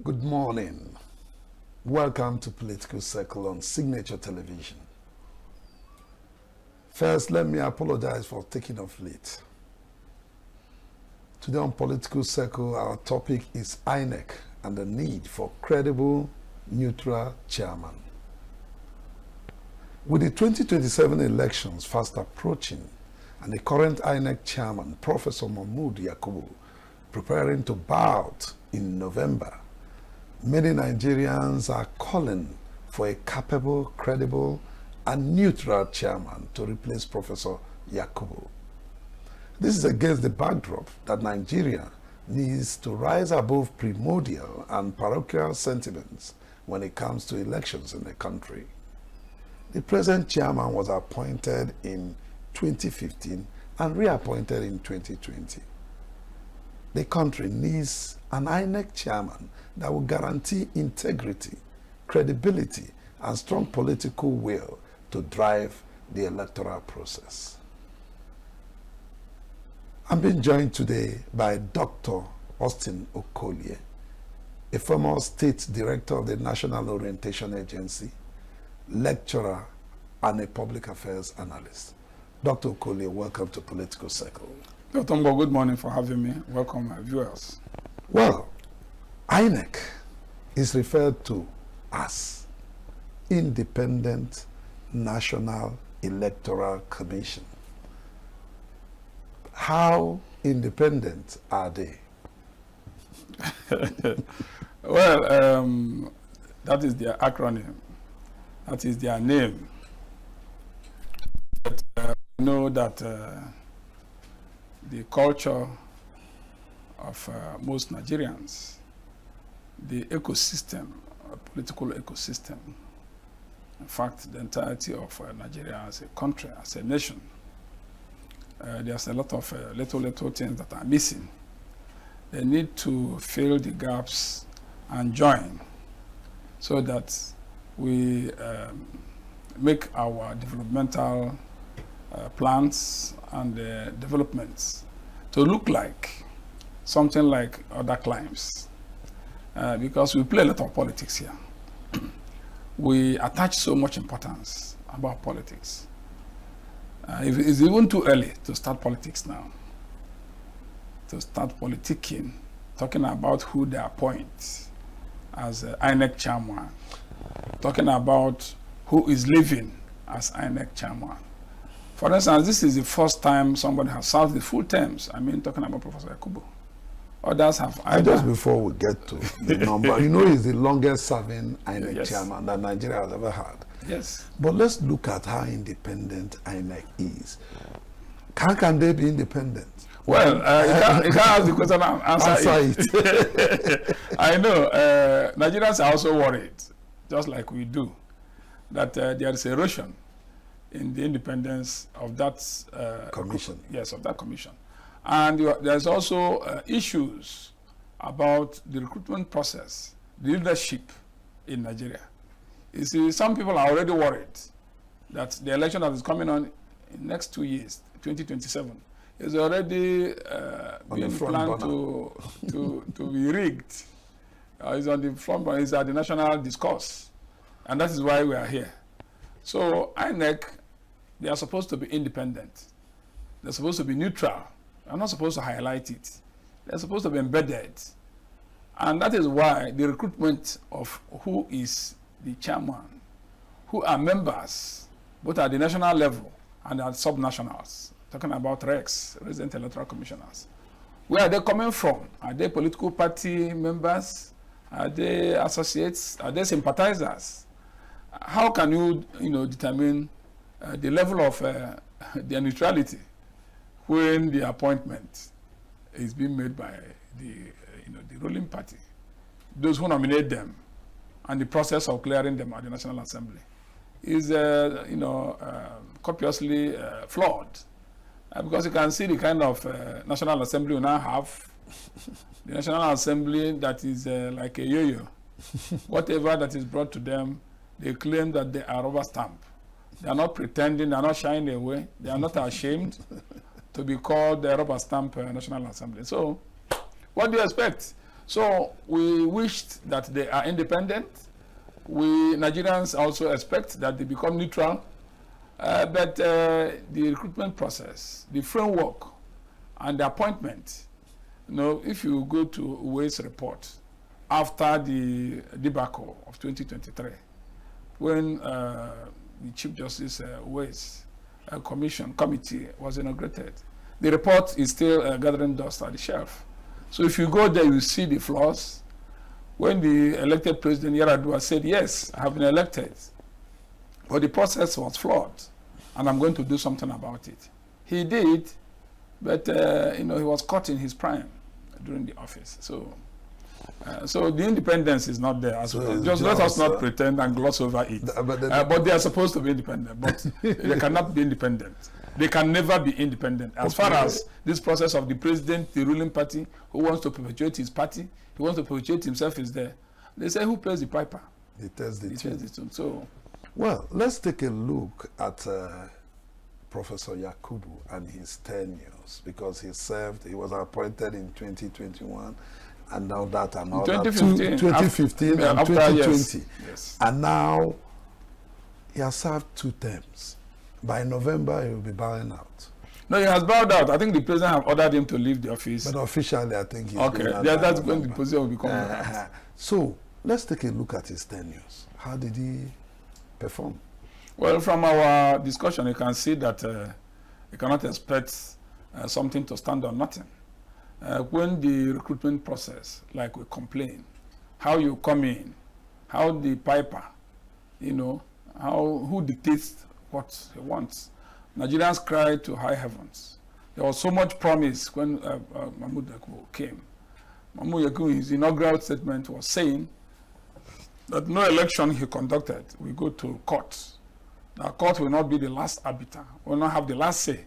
Good morning. Welcome to Political Circle on Signature Television. First, let me apologize for taking off late. Today on Political Circle, our topic is Inec and the need for credible, neutral chairman. With the 2027 elections fast approaching and the current Inec chairman, Professor Mahmood Yakubu, preparing to bow out in November, many Nigerians are calling for a capable, credible, and neutral chairman to replace Professor Yakubu. This is against the backdrop that Nigeria needs to rise above primordial and parochial sentiments when it comes to elections in the country. The present chairman was appointed in 2015 and reappointed in 2020. The country needs an Inec chairman that will guarantee integrity, credibility, and strong political will to drive the electoral process. I'm being joined today by Dr. Austin Okolie, a former state director of the National Orientation Agency, lecturer, and a public affairs analyst. Dr. Okolie, welcome to Political Circle. Dr. Mbo, good morning for having me. Welcome, my viewers. Well, Inec is referred to as Independent National Electoral Commission. How independent are they? Well, that is their acronym. That is their name. But we know that the culture of most Nigerians, the ecosystem, political ecosystem, in fact, the entirety of Nigeria as a country, as a nation, there's a lot of little things that are missing. They need to fill the gaps and join so that we make our developmental plans and developments to look like something like other climes. Because we play a lot of politics here. We attach so much importance about politics. It's even too early to start politics now. To start politicking, talking about who they appoint as Inec chairman, talking about who is leaving as Inec chairman. For instance, this is the first time somebody has served the full terms. I mean, talking about Professor Yakubu. Others have either. Just before we get to the number, you know, he's the longest serving Inec chairman that Nigeria has ever had. Yes. But let's look at how independent Inec is. How can they be independent? Well, you can't ask the question and answer it. I know. Nigerians are also worried, just like we do, that there is erosion in the independence of that commission. Yes, of that commission. And there's also issues about the recruitment process, the leadership in Nigeria. You see, some people are already worried that the election that is coming on in the next 2 years, 2027, is already being planned to be rigged. It's on the front burner, it's at the national discourse. And that is why we are here. So INEC, they are supposed to be independent. They're supposed to be neutral. They're not supposed to highlight it. They're supposed to be embedded. And that is why the recruitment of who is the chairman, who are members, both at the national level and at sub-nationals, talking about RECs, Resident Electoral Commissioners. Where are they coming from? Are they political party members? Are they associates? Are they sympathizers? How can you, determine the level of their neutrality when the appointment is being made by the ruling party, those who nominate them, and the process of clearing them at the National Assembly is, copiously flawed. Because you can see the kind of National Assembly we now have. The National Assembly that is like a yo-yo. Whatever that is brought to them, they claim that they are rubber stamp. They are not pretending, they are not shying away, they are not ashamed to be called the rubber stamp National Assembly. So, what do you expect? So we wished that they are independent. We Nigerians also expect that they become neutral. But the recruitment process, the framework, and the appointment, if you go to Uwe's report after the debacle of 2023, when the Chief Justice Uwe's committee was inaugurated, the report is still gathering dust at the shelf. So if you go there, you see the flaws. When the elected President Yar'Adua said, yes, I have been elected, but the process was flawed, and I'm going to do something about it. He did, but he was caught in his prime during the office. So the independence is not there. Just let us not pretend and gloss over it. But they are supposed to be independent, but they cannot be independent. They can never be independent. As far as this process of the president, the ruling party, who wants to perpetuate his party, who wants to perpetuate himself is there. They say, who pays the piper? He tells the tune. So, well, let's take a look at Professor Yakubu and his tenures, because he was appointed in 2021, and now that and all 2015 and 2020. Yes. And now he has served 2 terms. By November, he will be bowing out. No, he has bowed out. I think the president have ordered him to leave the office. But officially, I think he's okay. Yeah, that's when the position will become. So let's take a look at his tenures. How did he perform? Well, from our discussion, you can see that you cannot expect something to stand on nothing. When the recruitment process, like we complain, how you come in, how the piper, who dictates what he wants. Nigerians cried to high heavens. There was so much promise when Mahmoud Yakubu came. Mahmoud Yakubu, his inaugural statement was saying that no election he conducted will go to court. The court will not be the last arbiter, will not have the last say.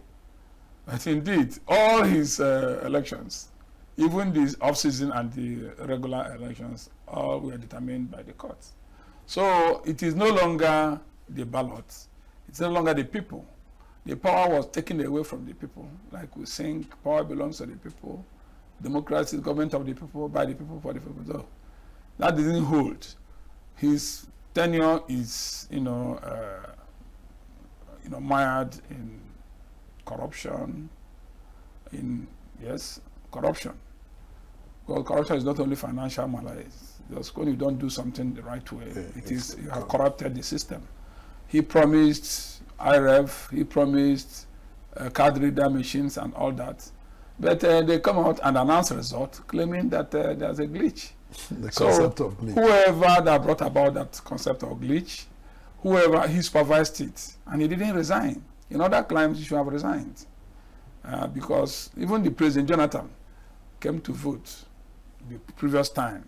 But indeed, all his elections, even the off-season and the regular elections, all were determined by the courts. So it is no longer the ballot. It's no longer the people. The power was taken away from the people. Like we sing, power belongs to the people. Democracy is government of the people, by the people, for the people. So that didn't hold. His tenure is, mired in corruption. Corruption. Well, corruption is not only financial malaise. Just when you don't do something the right way, you have corrupted the system. He promised IREF, he promised card reader machines and all that. But they come out and announce results claiming that there's a glitch. The concept of glitch. Whoever that brought about that concept of glitch, he supervised it, and he didn't resign. In other climes, he should have resigned. Because even the President Jonathan came to vote the previous time.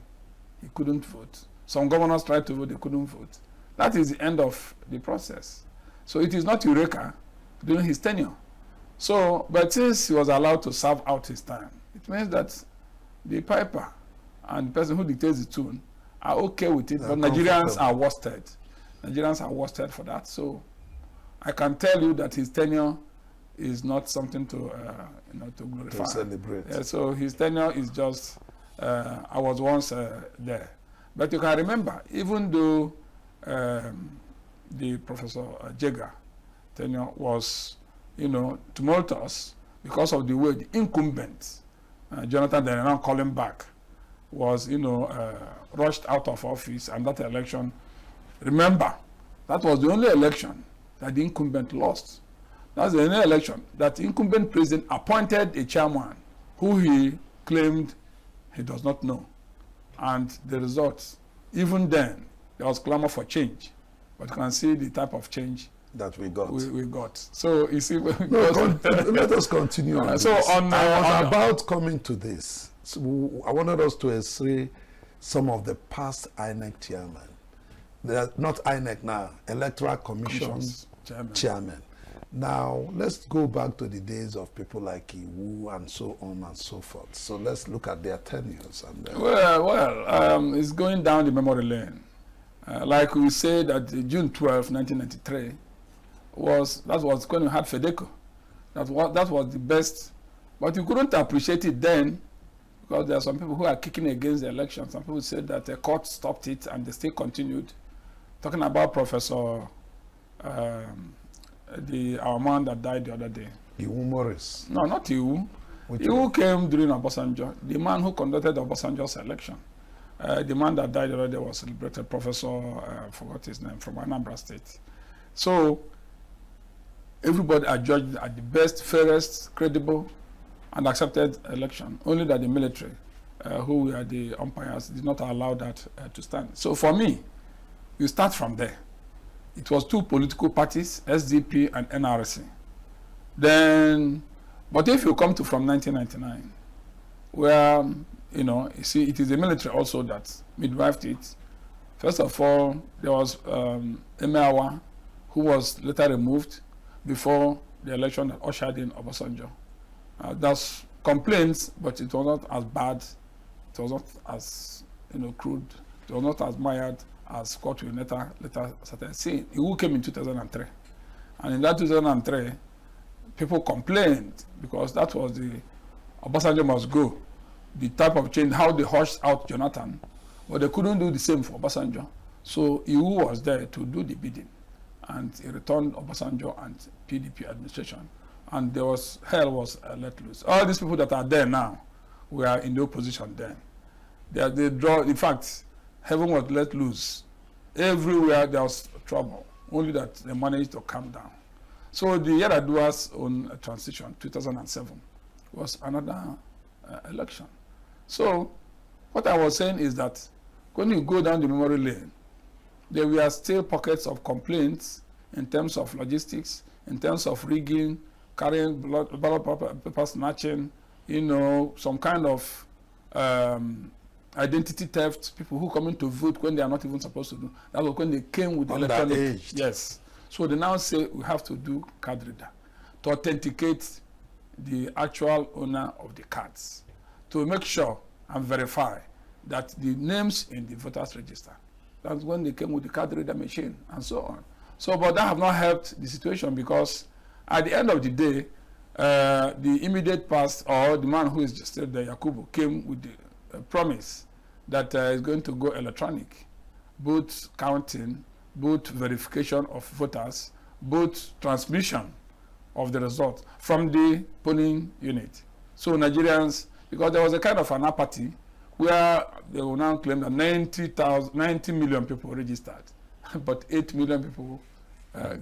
He couldn't vote. Some governors tried to vote, they couldn't vote. That is the end of the process. So it is not Eureka during his tenure. So, but since he was allowed to serve out his time, it means that the piper and the person who dictates the tune are okay with it, but Nigerians are worsted. Nigerians are worsted for that. So I can tell you that his tenure is not something to glorify. To celebrate. Yeah, so his tenure is just, I was once there. But you can remember, even though the Professor Jega tenure was, tumultuous because of the way the incumbent, Jonathan, they now call him back, was, rushed out of office, and that election, remember, that was the only election that the incumbent lost. That's the only election that the incumbent president appointed a chairman who he claimed he does not know. And the results, even then, there was clamor for change. But you can see the type of change that we got. We got. So you see, let us continue. On so this. I was about coming to this. So I wanted us to see some of the past INEC chairmen. They are not INEC now, Electoral Commission chairman. Now let's go back to the days of people like Iwu and so on and so forth. So let's look at their tenures. And it's going down the memory lane. Like we said that June 12, 1993, that was when we had FEDECO. That was the best, but you couldn't appreciate it then because there are some people who are kicking against the election. Some people said that the court stopped it and they still continued. Talking about Professor, our man that died the other day. Iwu Morris. No, not Iwu. Iwu came during Obasanjo. The man who conducted Obasanjo's election. The man that died the other day was celebrated, Professor, I forgot his name, from Anambra State. So, everybody are judged at the best, fairest, credible, and accepted election. Only that the military, who were the umpires, did not allow that to stand. So for me, you start from there. It was two political parties, SDP and NRC. Then, but if you come to from 1999, where, you know, you see, it is the military also that midwifed it. First of all, there was Emeawa, who was later removed before the election that ushered in Obasanjo. That's complaints, but it was not as bad. It was not as, you know, crude. It was not as mired as what we later started seeing. Iwu came in 2003. And in that 2003, people complained because that was the Obasanjo must go. The type of change, how they hushed out Jonathan, but they couldn't do the same for Obasanjo. So Iwu was there to do the bidding. And he returned Obasanjo and PDP administration. And there was, hell was let loose. All these people that are there now were in the opposition then. They draw, in fact, heaven was let loose. Everywhere there was trouble, only that they managed to calm down. So the Yar'Adua's own transition, 2007, was another election. So what I was saying is that when you go down the memory lane, there were still pockets of complaints in terms of logistics, in terms of rigging, carrying ballot paper snatching, you know, some kind of identity theft, people who come in to vote when they are not even supposed to do. That was when they came with the electronic. Yes. So they now say we have to do card reader to authenticate the actual owner of the cards, to make sure and verify that the names in the voters register. That's when they came with the card reader machine and so on. So, but that have not helped the situation, because at the end of the day, the immediate past, or the man who is just still there, Yakubu, came with the promise that is going to go electronic, both counting, both verification of voters, both transmission of the result from the polling unit. So Nigerians, because there was a kind of an apathy where they will now claim that 90 million people registered, but 8 million people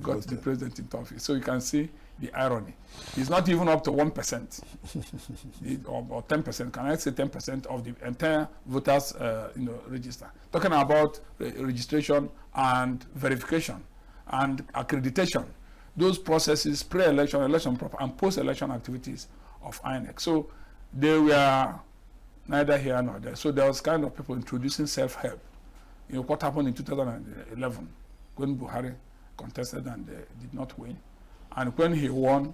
got the president in office. So you can see the irony. It's not even up to 1% or 10%. Can I say 10% of the entire voters, register? Talking about registration and verification and accreditation, those processes, pre-election, election proper, and post-election activities of Inec. So they were neither here nor there. So there was kind of people introducing self-help. You know what happened in 2011 when Buhari contested and did not win. And when he won,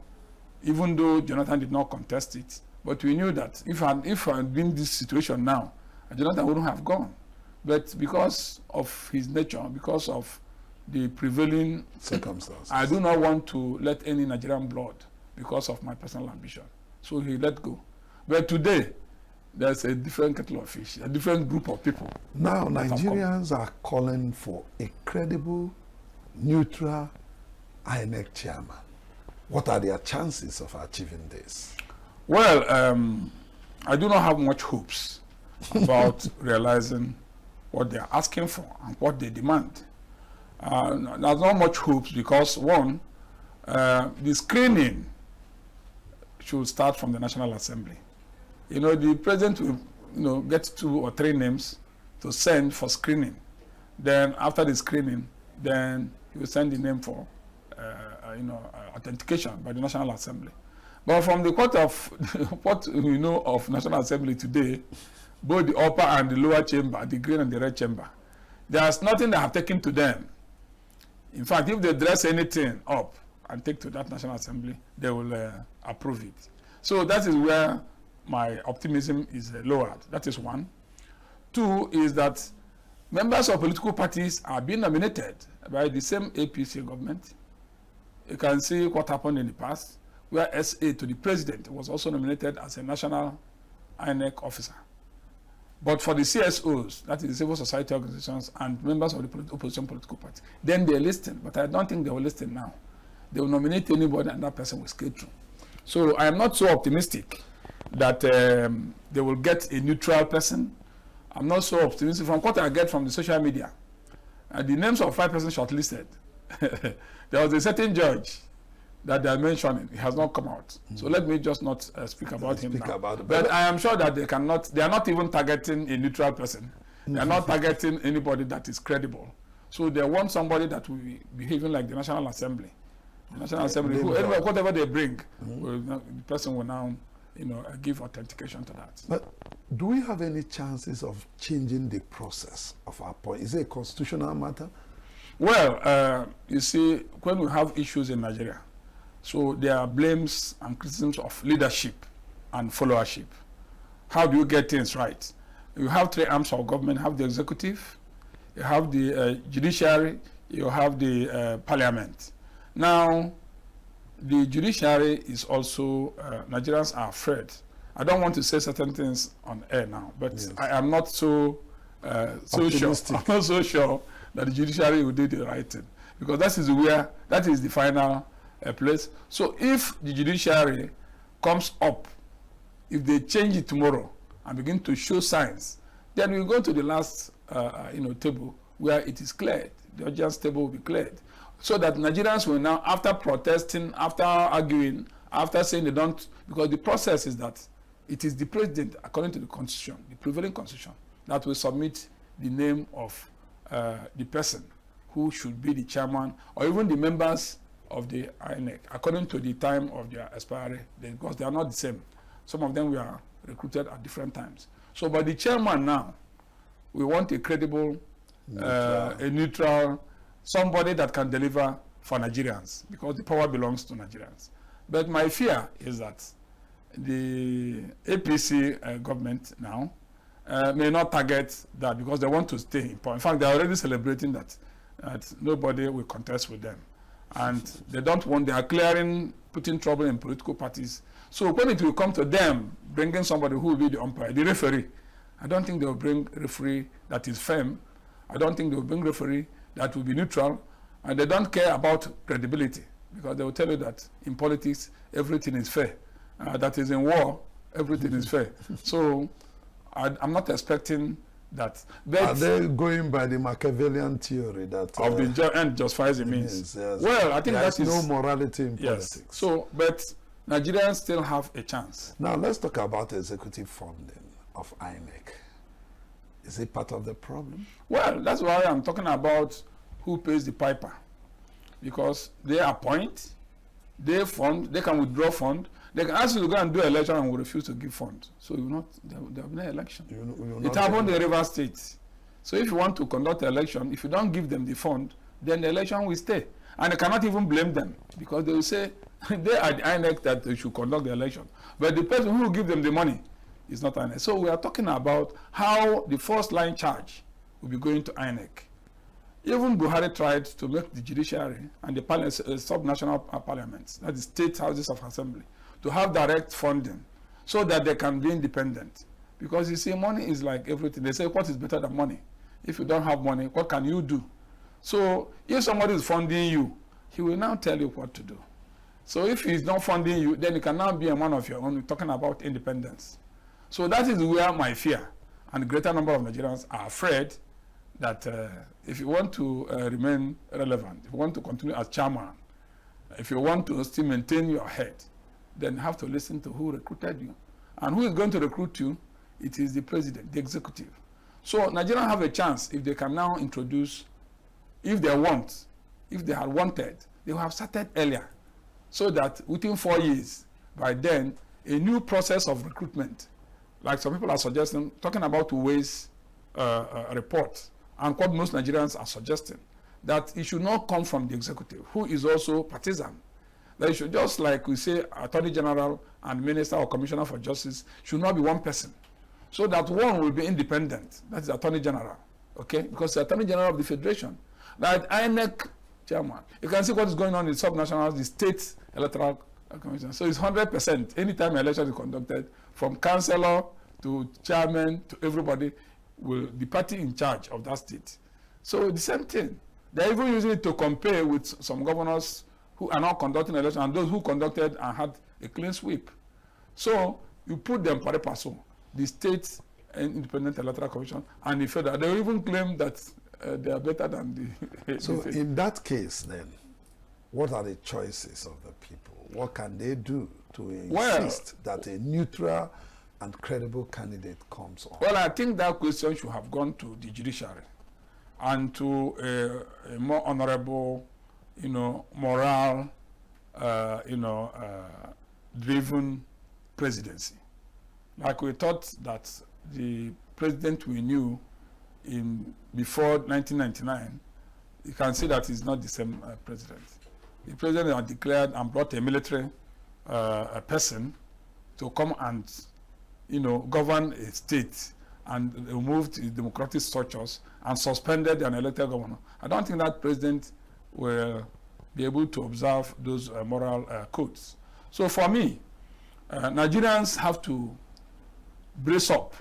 even though Jonathan did not contest it, but we knew that if I had been in this situation now, Jonathan wouldn't have gone. But because of his nature, because of the prevailing circumstances, I do not want to let any Nigerian blood because of my personal ambition. So he let go. But today, there's a different kettle of fish, a different group of people. Now, Nigerians are calling for a credible, neutral Inec chairman. What are their chances of achieving this? Well, I do not have much hopes about realizing what they are asking for and what they demand. There's not much hopes because, one, the screening should start from the National Assembly. You know, the president will, get 2 or 3 names to send for screening. Then after the screening, then he will send the name for, authentication by the National Assembly. But from the court of what we know of National Assembly today, both the upper and the lower chamber, the green and the red chamber, there's nothing they have taken to them. In fact, if they dress anything up and take to that National Assembly, they will approve it. So that is where my optimism is lowered. That is one. 2 is that members of political parties are being nominated by the same APC government. You can see what happened in the past, where SA to the president was also nominated as a national INEC officer. But for the CSOs, that is the civil society organizations and members of the opposition political party, then they listen. But I don't think they will listen now. They will nominate anybody and that person will skate through. So I am not so optimistic that they will get a neutral person. I'm not so optimistic from what I get from the social media. The names of 5 persons shortlisted. There was a certain judge that they are mentioning. He has not come out. So let me just not speak about him now. But I am sure that they are not even targeting a neutral person. They are not targeting anybody that is credible. So they want somebody that will be behaving like the National Assembly. The National Assembly, whatever they bring, the person will now, give authentication to that. But do we have any chances of changing the process of our point? Is it a constitutional matter? Well, you see, when we have issues in Nigeria, so there are blames and criticisms of leadership and followership. How do you get things right? You have 3 arms of government. You have the executive, you have the judiciary, you have the parliament. Now, the judiciary is also, Nigerians are afraid. I don't want to say certain things on air now, but yes. I am not so sure. I'm not so sure that the judiciary will do the right thing, because that is the final place. So if the judiciary comes up, if they change it tomorrow and begin to show signs, then we go to the last table where it is cleared. The audience table will be cleared, so that Nigerians will now, after protesting, after arguing, after saying they don't, because the process is that it is the president, according to the constitution, the prevailing constitution, that will submit the name of the person who should be the chairman, or even the members of the Inec, according to the time of their expiry, because they are not the same. Some of them were recruited at different times. So, but the chairman now, we want a credible, a neutral, somebody that can deliver for Nigerians, because the power belongs to Nigerians. But my fear is that the APC government now may not target that, because they want to stay in power. In fact, they are already celebrating that nobody will contest with them. And they are clearing, putting trouble in political parties. So when it will come to them, bringing somebody who will be the umpire, the referee, I don't think they will bring a referee that is firm. I don't think they will bring a referee that will be neutral. And they don't care about credibility, because they will tell you that in politics, everything is fair. That is in war, everything is fair. So I'm not expecting that. But are they going by the Machiavellian theory that of the end justifies the means? Yes. Well, I think there's no morality in politics. So, but Nigerians still have a chance. Now let's talk about executive funding of Inec. Is it part of the problem? Well, that's why I'm talking about who pays the piper, because they appoint, they fund, they can withdraw fund. They can ask you to go and do an election and will refuse to give funds. So there will be no election. It happened in Rivers State. So if you want to conduct an election, if you don't give them the fund, then the election will stay. And you cannot even blame them, because they will say they are the INEC that they should conduct the election. But the person who will give them the money is not INEC. So we are talking about how the first line charge will be going to INEC. Even Buhari tried to make the judiciary and the subnational parliaments, that is state houses of assembly, to have direct funding so that they can be independent. Because you see, money is like everything. They say, what is better than money? If you don't have money, what can you do? So if somebody is funding you, he will now tell you what to do. So if he's not funding you, then you can now be a man of your own. We're talking about independence. So that is where my fear and a greater number of Nigerians are afraid that if you want to remain relevant, if you want to continue as chairman, if you want to still maintain your head, then you have to listen to who recruited you. And who is going to recruit you? It is the president, the executive. So Nigerians have a chance if they can now introduce, if they had wanted, they would have started earlier. So that within 4 years, by then, a new process of recruitment, like some people are suggesting, talking about ways report, and what most Nigerians are suggesting, that it should not come from the executive, who is also partisan. That it should, just like we say, Attorney General and Minister or Commissioner for Justice should not be one person. So that one will be independent. That is Attorney General, okay? Because the Attorney General of the Federation, that INEC chairman, you can see what is going on in subnationals, the state electoral commission. So it's 100%. Anytime an election is conducted, from councillor to chairman, to everybody, the party in charge of that state. So the same thing. They're even using it to compare with some governors who are not conducting elections and those who conducted and had a clean sweep. So you put them pari passu, the state and independent electoral commission and the federal. They even claim that they are better than the. So in that case, then, what are the choices of the people? What can they do to insist that a neutral and credible candidate comes on? Well, I think that question should have gone to the judiciary and to a more honorable, moral, driven presidency. Like we thought that the president we knew before 1999, you can see that he's not the same president. The president had declared and brought a military person to come and, govern a state and removed the democratic structures and suspended an elected governor. I don't think that president will be able to observe those moral codes. So for me, Nigerians have to brace up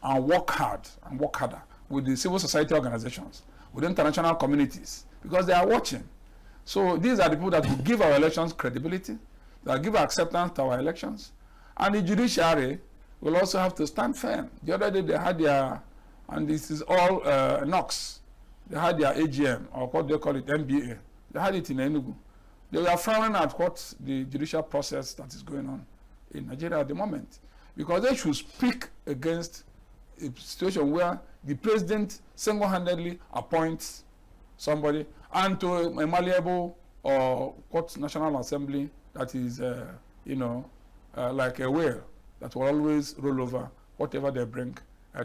and work hard and work harder with the civil society organizations, with international communities, because they are watching. So these are the people that will give our elections credibility, that will give acceptance to our elections. And the judiciary will also have to stand firm. The other day they had their, and this is all NOx, they had their AGM, or what they call it, MBA. They had it in Enugu. They were frowning at what the judicial process that is going on in Nigeria at the moment, because they should speak against a situation where the president single-handedly appoints somebody and to a malleable or court national assembly that is, like a whale that will always roll over whatever they bring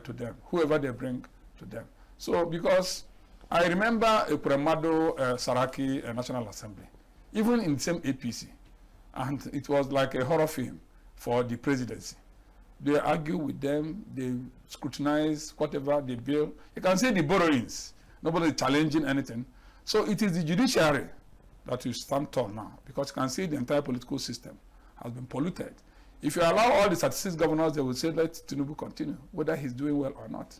to them, whoever they bring to them. So, because I remember a Premado Saraki National Assembly, even in the same APC, and it was like a horror film for the presidency. They argue with them, they scrutinize whatever they bill. You can see the borrowings. Nobody is challenging anything. So it is the judiciary that will stand tall now, because you can see the entire political system has been polluted. If you allow all the 36 governors, they will say, let Tinubu continue, whether he's doing well or not.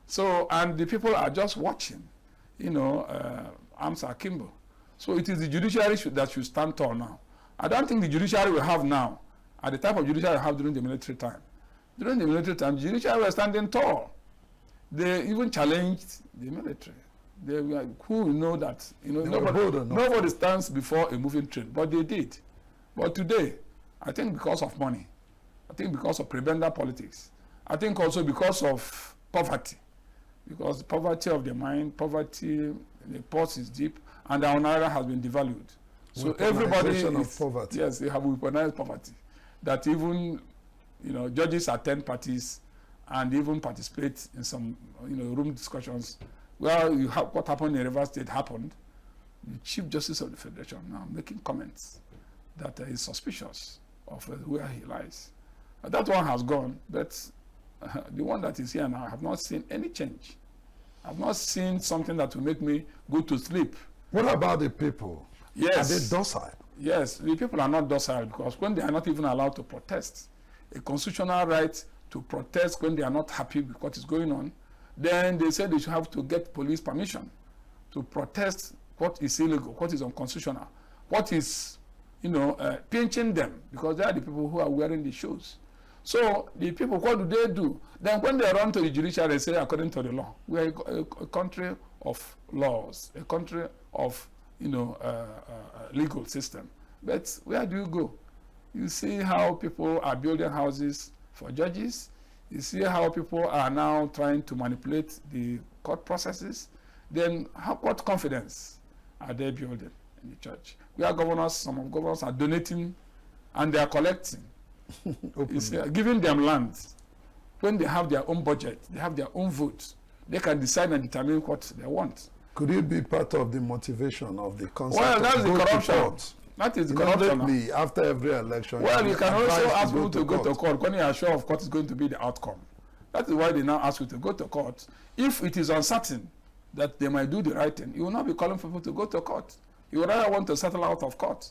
So, and the people are just watching, arms akimbo. So it is the judiciary that should stand tall now. I don't think the judiciary will have now, at the type of judiciary we have during the military time. During the military time, the judiciary was standing tall. They even challenged the military. They were, who will know that, nobody stands before a moving train, but they did. But today, I think because of money, I think because of prebenda politics, I think also because of poverty, because the poverty of the mind, poverty, the pulse is deep, and our naira has been devalued. So everybody is, poverty. Yes, they have weaponized poverty. That even, judges attend parties and even participate in some, room discussions. Well, what happened in Rivers State happened. The Chief Justice of the Federation now making comments that is suspicious of where he lies. That one has gone, but the one that is here now, I have not seen any change. I have not seen something that will make me go to sleep. What about the people? Yes. Are they docile? Yes, the people are not docile, because when they are not even allowed to protest, a constitutional right to protest when they are not happy with what is going on, then they say they should have to get police permission to protest what is illegal, what is unconstitutional, what is, pinching them, because they are the people who are wearing the shoes. So the people, what do they do? Then when they run to the judiciary, they say, according to the law, we are a country of laws, a country of, legal system. But where do you go? You see how people are building houses for judges. You see how people are now trying to manipulate the court processes. Then what confidence are they building in the church? We are governors, some of governors are donating and they are collecting. Giving them land. When they have their own budget, they have their own vote, they can decide and determine what they want. Could it be part of the motivation of the concept? Well, that's the corruption. That is the corruption. After every election. Well, you can also ask people to go to court when you are sure of what is going to be the outcome. That is why they now ask you to go to court. If it is uncertain that they might do the right thing, you will not be calling people to go to court. You would rather want to settle out of court.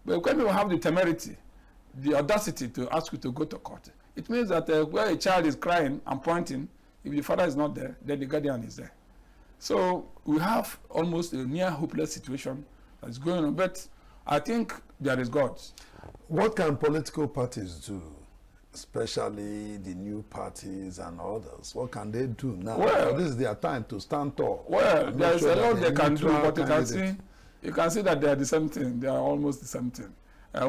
But when people have the temerity, the audacity to ask you to go to court, It means that where a child is crying and pointing, if the father is not there, then the guardian is there. So we have almost a near hopeless situation that's going on. But I think there is God. What can political parties do, especially the new parties and others? What can they do now? Well, this is their time to stand tall. Well, there's a lot they can do, but you can see that they are the same thing. They are almost the same thing.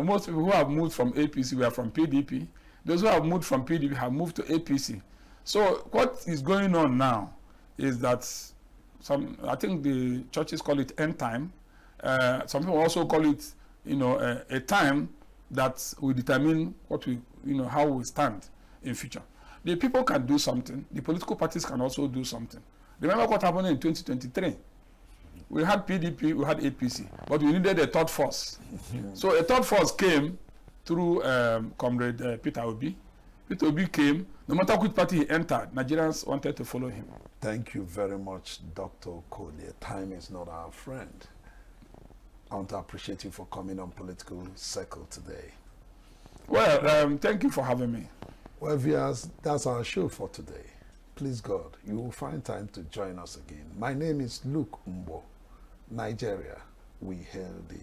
Most people who have moved from APC were from PDP. Those who have moved from PDP have moved to APC. So what is going on now is that I think the churches call it end time. Some people also call it, a time that will determine what we, how we stand in future. The people can do something. The political parties can also do something. Remember what happened in 2023? We had PDP, we had APC, but we needed a third force. So a third force came through Comrade Peter Obi. Peter Obi came. No matter which party he entered, Nigerians wanted to follow him. Thank you very much, Dr. Okolie. Time is not our friend. I want to appreciate you for coming on Political Circle today. Well, thank you for having me. Well, viewers, that's our show for today. Please God, you will find time to join us again. My name is Luke Mbo. Nigeria, we hail thee.